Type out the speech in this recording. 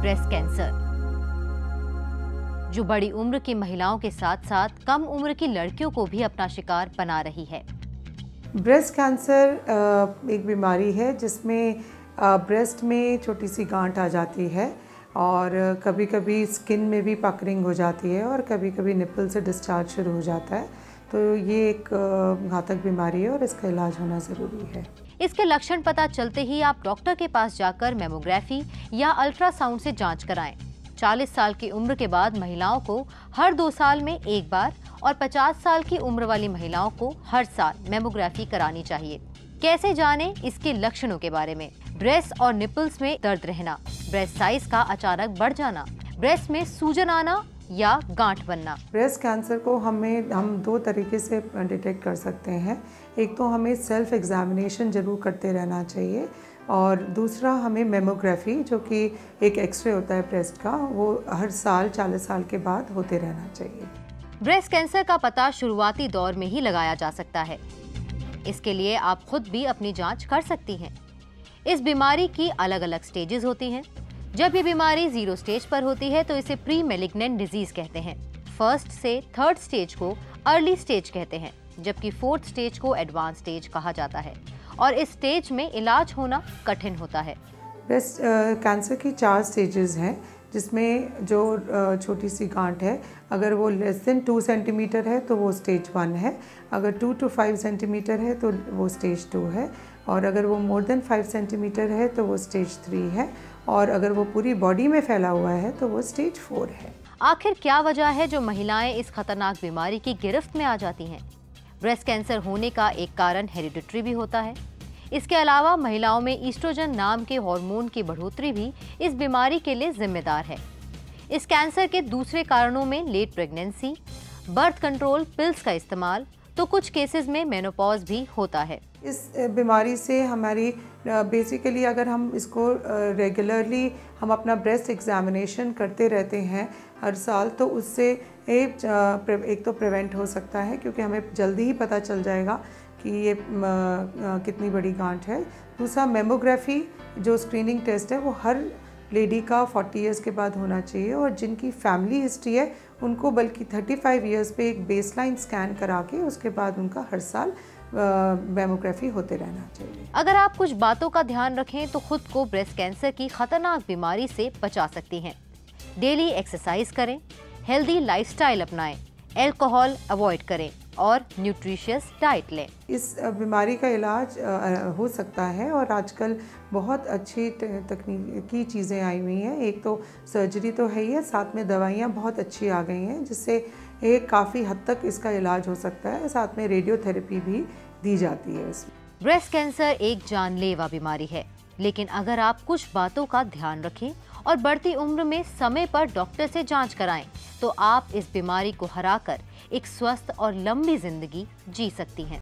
Breast cancer, जो बड़ी उम्र की महिलाओं के साथ साथ कम उम्र की लड़कियों को भी अपना शिकार बना रही है। ब्रेस्ट कैंसर एक बीमारी है जिसमें ब्रेस्ट में छोटी सी गांठ आ जाती है और कभी कभी स्किन में भी पकरिंग हो जाती है और कभी कभी निपल से डिस्चार्ज शुरू हो जाता है। तो ये एक घातक बीमारी है और इसका इलाज होना ज़रूरी है। इसके लक्षण पता चलते ही आप डॉक्टर के पास जाकर मेमोग्राफी या अल्ट्रासाउंड से जांच कराएं। 40 साल की उम्र के बाद महिलाओं को हर 2 साल में एक बार और 50 साल की उम्र वाली महिलाओं को हर साल मेमोग्राफी करानी चाहिए। कैसे जानें इसके लक्षणों के बारे में? ब्रेस्ट और निपल्स में दर्द रहना, ब्रेस्ट साइज का अचानक बढ़ जाना, ब्रेस्ट में सूजन आना या गांठ बनना। ब्रेस्ट कैंसर को हम 2 तरीके से डिटेक्ट कर सकते हैं। एक तो हमें सेल्फ एग्जामिनेशन जरूर करते रहना चाहिए और दूसरा हमें मेमोग्राफी, जो कि एक एक्सरे होता है ब्रेस्ट का, वो हर साल 40 साल के बाद होते रहना चाहिए। ब्रेस्ट कैंसर का पता शुरुआती दौर में ही लगाया जा सकता है। इसके लिए आप खुद भी अपनी जांच कर सकती हैं। इस बीमारी की अलग अलग स्टेजेस होती हैं। जब ये बीमारी 0 स्टेज पर होती है तो इसे प्री मैलिग्नेंट डिजीज कहते हैं। 1st से 3rd स्टेज को अर्ली स्टेज कहते हैं, जबकि 4th स्टेज को एडवांस स्टेज कहा जाता है और इस स्टेज में इलाज होना कठिन होता है। ब्रेस्ट कैंसर की 4 स्टेजेस हैं, जिसमें जो छोटी सी गांठ है, अगर वो लेस देन 2 सेंटीमीटर है तो वो स्टेज 1 है, अगर 2 to 5 सेंटीमीटर है तो वो स्टेज 2 है, और अगर वो मोर देन 5 सेंटीमीटर है तो वो स्टेज 3 है, और अगर वो पूरी बॉडी में फैला हुआ है तो वो स्टेज 4 है। आखिर क्या वजह है जो महिलाएं इस खतरनाक बीमारी की गिरफ्त में आ जाती हैं? ब्रेस्ट कैंसर होने का एक कारण हेरिडिटरी भी होता है। इसके अलावा महिलाओं में ईस्ट्रोजन नाम के हार्मोन की बढ़ोतरी भी इस बीमारी के लिए जिम्मेदार है। इस कैंसर के दूसरे कारणों में late pregnancy, birth control pills का इस्तेमाल, तो कुछ केसेस में मेनोपॉज भी होता है। इस बीमारी से हमारी बेसिकली अगर हम इसको रेगुलरली हम अपना ब्रेस्ट एग्जामिनेशन करते रहते हैं हर साल, तो उससे एक तो प्रिवेंट हो सकता है, क्योंकि हमें जल्दी ही पता चल जाएगा कि ये कितनी बड़ी गांठ है। दूसरा, मेमोग्राफी जो स्क्रीनिंग टेस्ट है वो हर लेडी का 40 इयर्स के बाद होना चाहिए, और जिनकी फैमिली हिस्ट्री है उनको बल्कि 35 इयर्स पे एक बेसलाइन स्कैन करा के उसके बाद उनका हर साल मेमोग्राफी होते रहना चाहिए। अगर आप कुछ बातों का ध्यान रखें तो खुद को ब्रेस्ट कैंसर की खतरनाक बीमारी से बचा सकती हैं। डेली एक्सरसाइज करें, हेल्दी लाइफस्टाइल अपनाएं, अल्कोहल अवॉइड करें और न्यूट्रिशियस डाइट लें। इस बीमारी का इलाज हो सकता है, और आजकल बहुत अच्छी तकनीकी चीज़ें आई हुई हैं। एक तो सर्जरी तो है ही है, साथ में दवाइयाँ बहुत अच्छी आ गई हैं, जिससे काफ़ी हद तक इसका इलाज हो सकता है। साथ में रेडियोथेरेपी भी दी जाती है इसमें। ब्रेस्ट कैंसर एक जानलेवा बीमारी है, लेकिन अगर आप कुछ बातों का ध्यान रखें और बढ़ती उम्र में समय पर डॉक्टर से जांच कराएं, तो आप इस बीमारी को हराकर एक स्वस्थ और लंबी जिंदगी जी सकती हैं।